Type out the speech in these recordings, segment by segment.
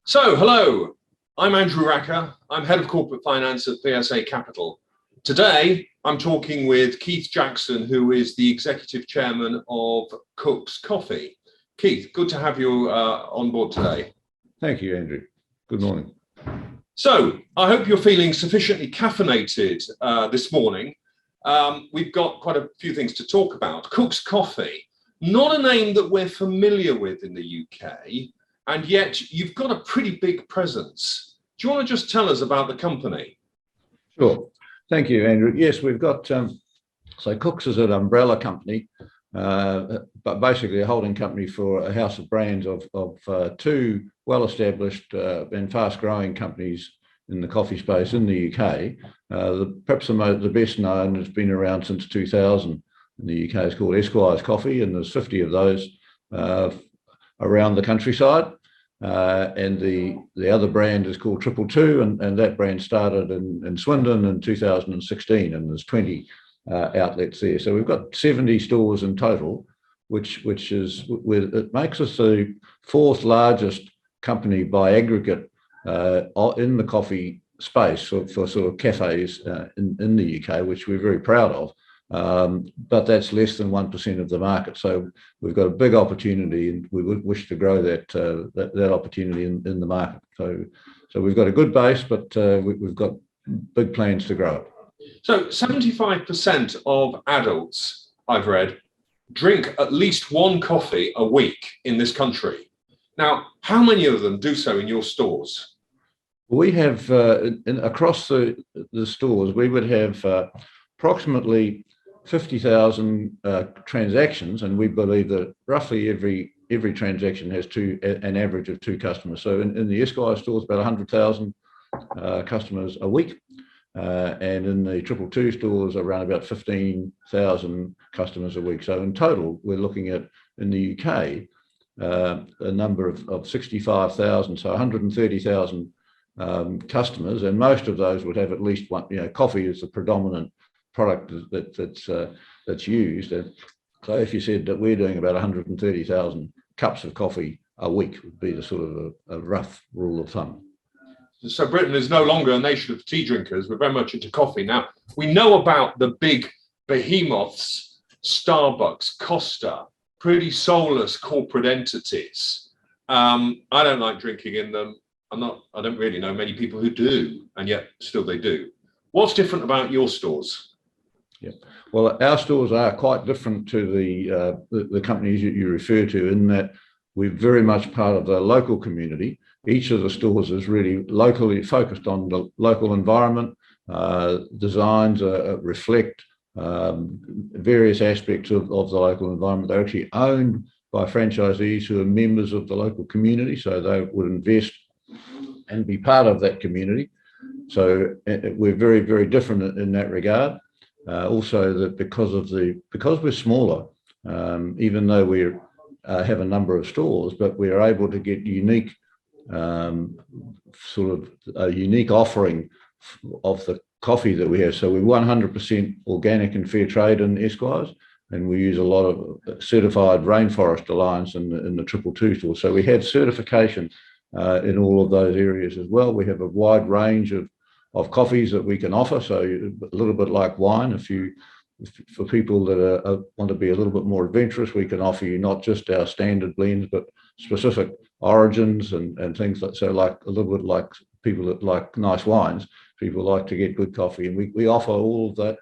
So, hello, I'm Andrew Raca. I'm Head of Corporate Finance at VSA Capital. Today, I'm talking with Keith Jackson, who is the Executive Chairman of Cook's Coffee. Keith, good to have you on board today. Thank you, Andrew. Good morning. So, I hope you're feeling sufficiently caffeinated this morning. We've got quite a few things to talk about. Cook's Coffee, not a name that we're familiar with in the UK, and yet you've got a pretty big presence. Do you want to just tell us about the company? Sure. Thank you, Andrew. Yes, we've got, so Cook's is an umbrella company, but basically a holding company for a house of brands of two well-established and fast-growing companies in the coffee space in the UK. Perhaps the best known has been around since 2000 in the UK. It's called Esquire's Coffee, and there's 50 of those around the countryside. And the other brand is called 222, and that brand started in Swindon in 2016, and there's 20 outlets there. So we've got 70 stores in total, which it makes us the fourth largest company by aggregate in the coffee space for sort of cafes in the UK, which we're very proud of. But that's less than 1% of the market. So we've got a big opportunity, and we would wish to grow that opportunity in the market. So we've got a good base, but we've got big plans to grow it. So 75% of adults, I've read, drink at least one coffee a week in this country. Now, how many of them do so in your stores? We have, across the stores, we would have approximately 50,000 transactions, and we believe that roughly every transaction has an average of two customers. So in the Esquire stores, about 100,000 customers a week, and in the 222 stores, around about 15,000 customers a week. So in total, we're looking at, in the UK, a number of 65,000, so 130,000 customers, and most of those would have at least one. Coffee is the predominant product that's used. And so if you said that we're doing about 130,000 cups of coffee a week, would be the sort of a rough rule of thumb. So Britain is no longer a nation of tea drinkers. We're very much into coffee. Now, we know about the big behemoths, Starbucks, Costa, pretty soulless corporate entities. I don't like drinking in them. I don't really know many people who do, and yet still they do. What's different about your stores? Yeah, well, our stores are quite different to the companies you refer to, in that we're very much part of the local community. Each of the stores is really locally focused on the local environment. Designs reflect various aspects of the local environment. They're actually owned by franchisees who are members of the local community, so they would invest and be part of that community. So we're very, very different in that regard. Also, that because we're smaller, even though we have a number of stores, but we are able to get unique sort of a unique offering of the coffee that we have. So we're 100% organic and fair trade in Esquires, and we use a lot of certified Rainforest Alliance in the 222 store. So we have certification in all of those areas as well. We have a wide range of coffees that we can offer. So a little bit like wine, for people that want to be a little bit more adventurous, we can offer you not just our standard blends, but specific origins and things like, so like a little bit like people that like nice wines, people like to get good coffee, and we offer all of that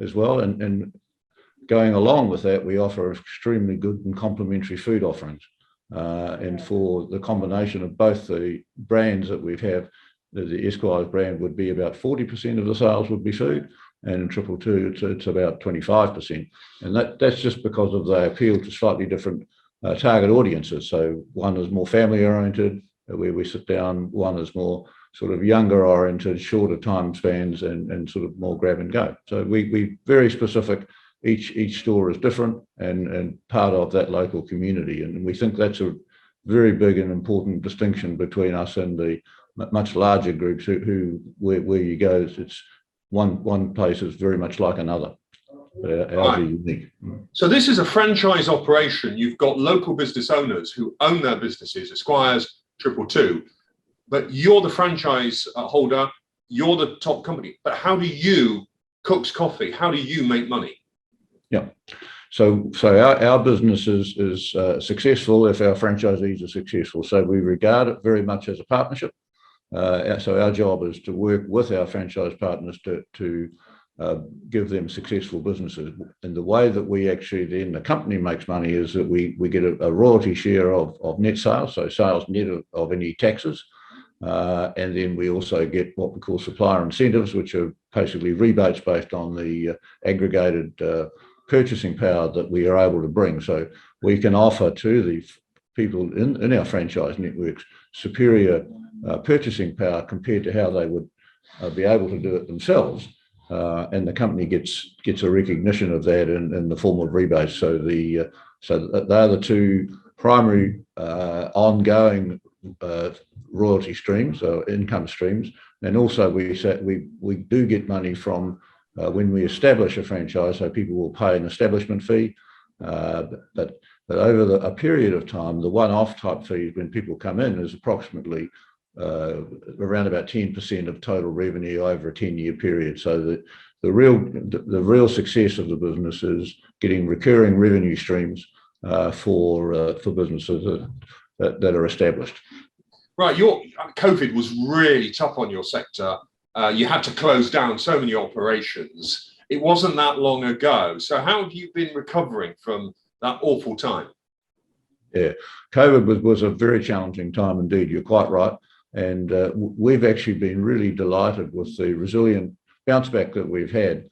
as well. And going along with that, we offer extremely good and complementary food offerings. And for the combination of both the brands that we have, the Esquire's brand would be about 40% of the sales would be food, and in 222 it's about 25%. And that's just because of they appeal to slightly different target audiences. So one is more family oriented, where we sit down. One is more sort of younger oriented, shorter time spans, and sort of more grab and go. So we very specific. Each store is different and part of that local community. And we think that's a very big and important distinction between us and the much larger groups where you go, it's one place is very much like another. Ours are unique. So this is a franchise operation. You've got local business owners who own their businesses, Esquires, Triple Two, but you're the franchise holder, you're the top company. But how do you, Cook's Coffee, how do you make money? Yeah. So our business is successful if our franchisees are successful. So we regard it very much as a partnership. So our job is to work with our franchise partners to give them successful businesses. And the way that we actually then, the company makes money is that we get a royalty share of net sales, so sales net of any taxes. And then we also get what we call supplier incentives, which are basically rebates based on the aggregated purchasing power that we are able to bring. So we can offer to the people in our franchise networks superior purchasing power compared to how they would be able to do it themselves. And the company gets a recognition of that in the form of rebates. So they're the two primary ongoing royalty streams or income streams. And also we do get money from when we establish a franchise, so people will pay an establishment fee. But over a period of time, the one-off type fees when people come in is approximately around about 10% of total revenue over a 10-year period. So the real success of the business is getting recurring revenue streams for businesses that are established. Right, COVID was really tough on your sector. You had to close down so many operations. It wasn't that long ago. So how have you been recovering from that awful time? Yeah, COVID was a very challenging time indeed. You're quite right. And we've actually been really delighted with the resilient bounce back that we've had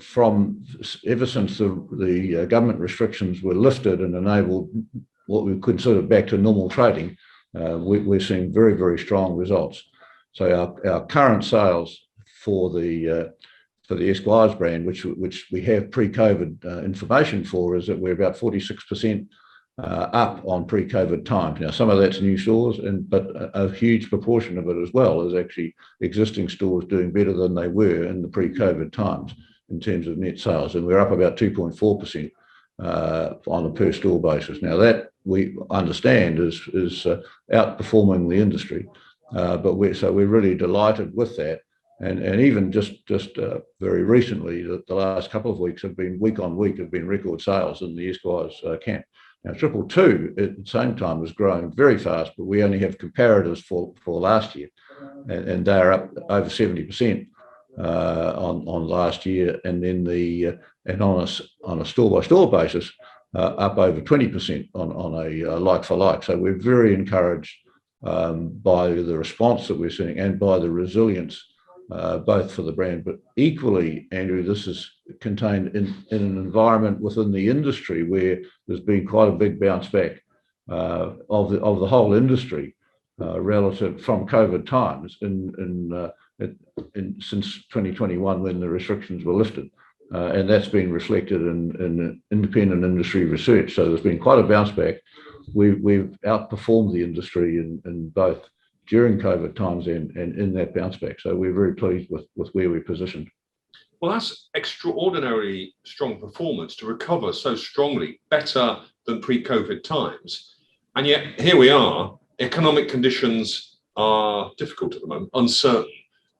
from ever since the government restrictions were lifted and enabled what we could sort of back to normal trading. We're seeing very, very strong results. So our current sales for the Esquires brand, which we have pre-COVID information for, is that we're about 46% up on pre-COVID times. Now, some of that's new stores, but a huge proportion of it as well is actually existing stores doing better than they were in the pre-COVID times in terms of net sales. And we're up about 2.4% on a per store basis. Now, that we understand is outperforming the industry, but we're really delighted with that. And even just very recently, the last couple of weeks have been week on week have been record sales in the Esquires camp. Now, Triple Two at the same time was growing very fast, but we only have comparators for last year, and they're up over 70% on last year, and then and on a store by store basis, up over 20% on a like for like. So we're very encouraged by the response that we're seeing and by the resilience. Both for the brand, but equally, Andrew, this is contained in an environment within the industry where there's been quite a big bounce back of the whole industry relative from COVID times since 2021 when the restrictions were lifted, and that's been reflected in independent industry research. So there's been quite a bounce back. We've outperformed the industry in both during COVID times and in that bounce back. So we're very pleased with where we're positioned. Well, that's extraordinarily strong performance to recover so strongly, better than pre-COVID times. And yet here we are, economic conditions are difficult at the moment, uncertain.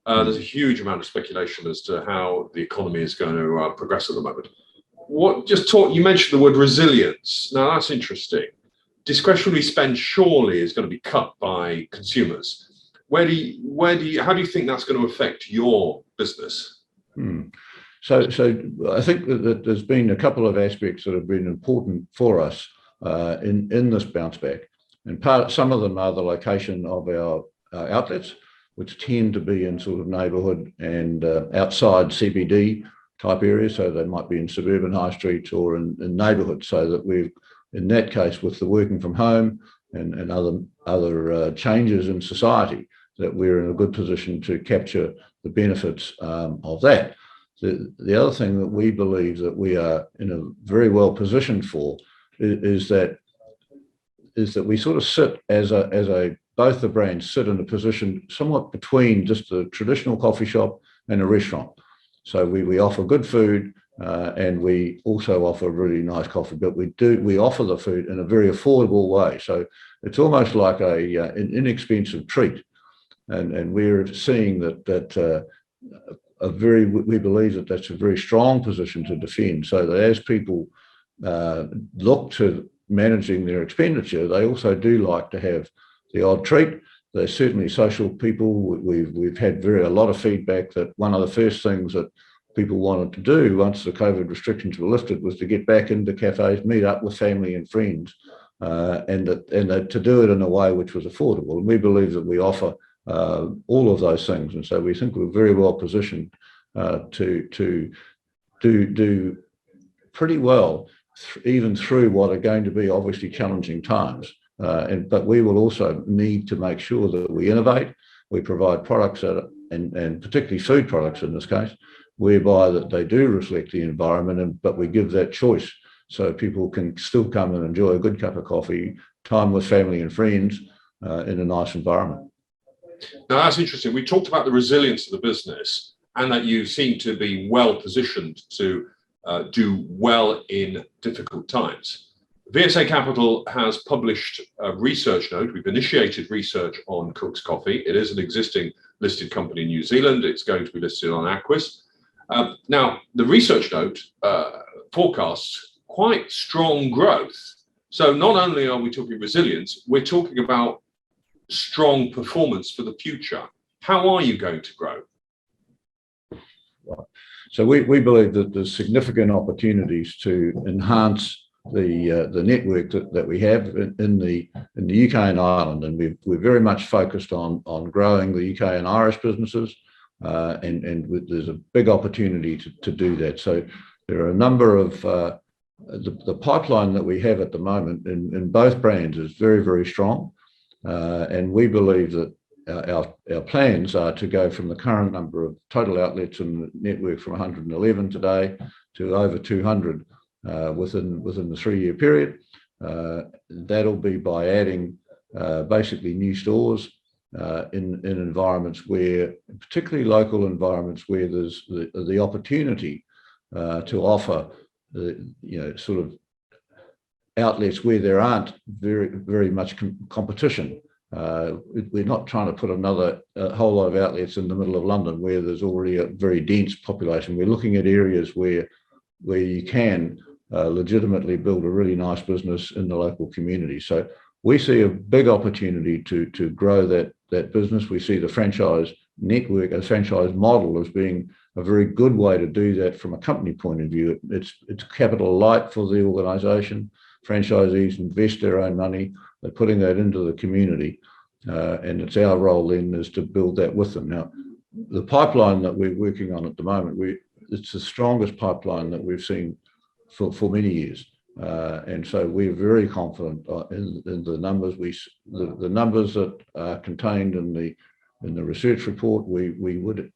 There's a huge amount of speculation as to how the economy is going to progress at the moment. You mentioned the word resilience. Now that's interesting. Discretionary spend surely is going to be cut by consumers. How do you think that's going to affect your business? So I think that there's been a couple of aspects that have been important for us in this bounce back, and some of them are the location of our outlets, which tend to be in sort of neighbourhood and outside CBD type areas. So they might be in suburban high streets or in neighbourhoods, so that we've, in that case, with the working from home and other changes in society, that we're in a good position to capture the benefits of that. The other thing that we believe that we are in a very well positioned for is that we sort of sit both the brands sit in a position somewhat between just the traditional coffee shop and a restaurant. So we offer good food and we also offer really nice coffee, but we offer the food in a very affordable way. So it's almost like an inexpensive treat, and we're seeing that we believe that that's a very strong position to defend. So that as people look to managing their expenditure, they also do like to have the odd treat. They're certainly social people. We've had a lot of feedback that one of the first things that people wanted to do once the COVID restrictions were lifted was to get back into cafes, meet up with family and friends, and to do it in a way which was affordable. And we believe that we offer all of those things, and so we think we're very well positioned to do pretty well, even through what are going to be obviously challenging times. But we will also need to make sure that we innovate. We provide products and particularly food products in this case, whereby that they do reflect the environment, but we give that choice so people can still come and enjoy a good cup of coffee, time with family and friends in a nice environment. Now that's interesting. We talked about the resilience of the business and that you seem to be well positioned to do well in difficult times. VSA Capital has published a research note. We've initiated research on Cook's Coffee. It is an existing listed company in New Zealand. It's going to be listed on AQUIS. Now, the research note forecasts quite strong growth. So not only are we talking resilience, we're talking about strong performance for the future. How are you going to grow? So we believe that there's significant opportunities to enhance the network that we have in the UK and Ireland, and we're very much focused on growing the UK and Irish businesses, and there's a big opportunity to do that. So there are a number of the pipeline that we have at the moment in both brands is very, very strong, and we believe that our plans are to go from the current number of total outlets in the network from 111 today to over 200 within the 3-year period. That'll be by adding basically new stores in environments where, particularly local environments where there's the opportunity to offer sort of outlets where there aren't very much competition. We're not trying to put a whole lot of outlets in the middle of London where there's already a very dense population. We're looking at areas where you can legitimately build a really nice business in the local community. So we see a big opportunity to grow that business. We see the franchise network, a franchise model, as being a very good way to do that from a company point of view. It's capital light for the organisation. Franchisees invest their own money. They're putting that into the community, and it's our role then is to build that with them. Now, the pipeline that we're working on at the moment, it's the strongest pipeline that we've seen for many years, and so we're very confident in the numbers. The numbers that are contained in the research report, we would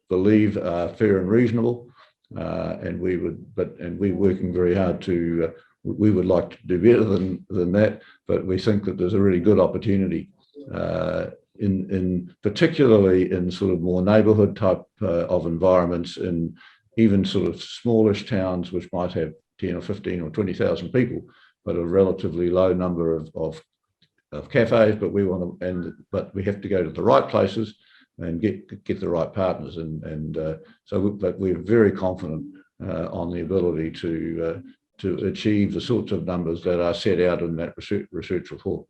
believe are fair and reasonable, and we're working very hard to. We would like to do better than that, but we think that there's a really good opportunity, in particularly in sort of more neighbourhood type of environments, in even sort of smallish towns which might have 10 or 15 or 20,000 people, but a relatively low number of cafes. But but we have to go to the right places and get the right partners, but we're very confident on the ability to achieve the sorts of numbers that are set out in that research report.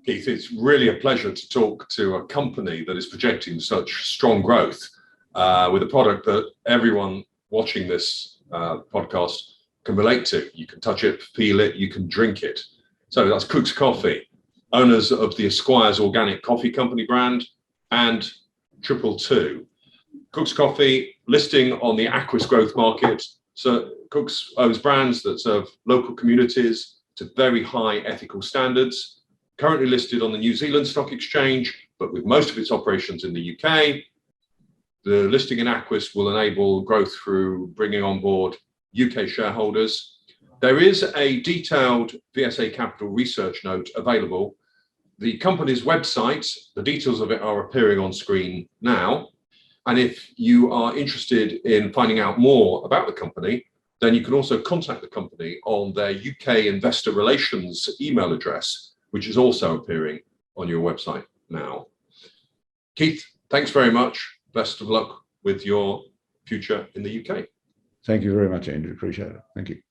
Keith, it's really a pleasure to talk to a company that is projecting such strong growth with a product that everyone watching this podcast can relate to. You can touch it, feel it, you can drink it. So that's Cook's Coffee, owners of the Esquire's Organic Coffee Company brand and 222. Cook's Coffee listing on the AQUIS growth market. So Cook's owns brands that serve local communities to very high ethical standards. Currently listed on the New Zealand Stock Exchange, but with most of its operations in the UK. The listing in AQUIS will enable growth through bringing on board UK shareholders. There is a detailed VSA Capital research note available. The company's website, the details of it are appearing on screen now. And if you are interested in finding out more about the company, then you can also contact the company on their UK Investor Relations email address, which is also appearing on your website now. Keith, thanks very much. Best of luck with your future in the UK. Thank you very much, Andrew. Appreciate it. Thank you.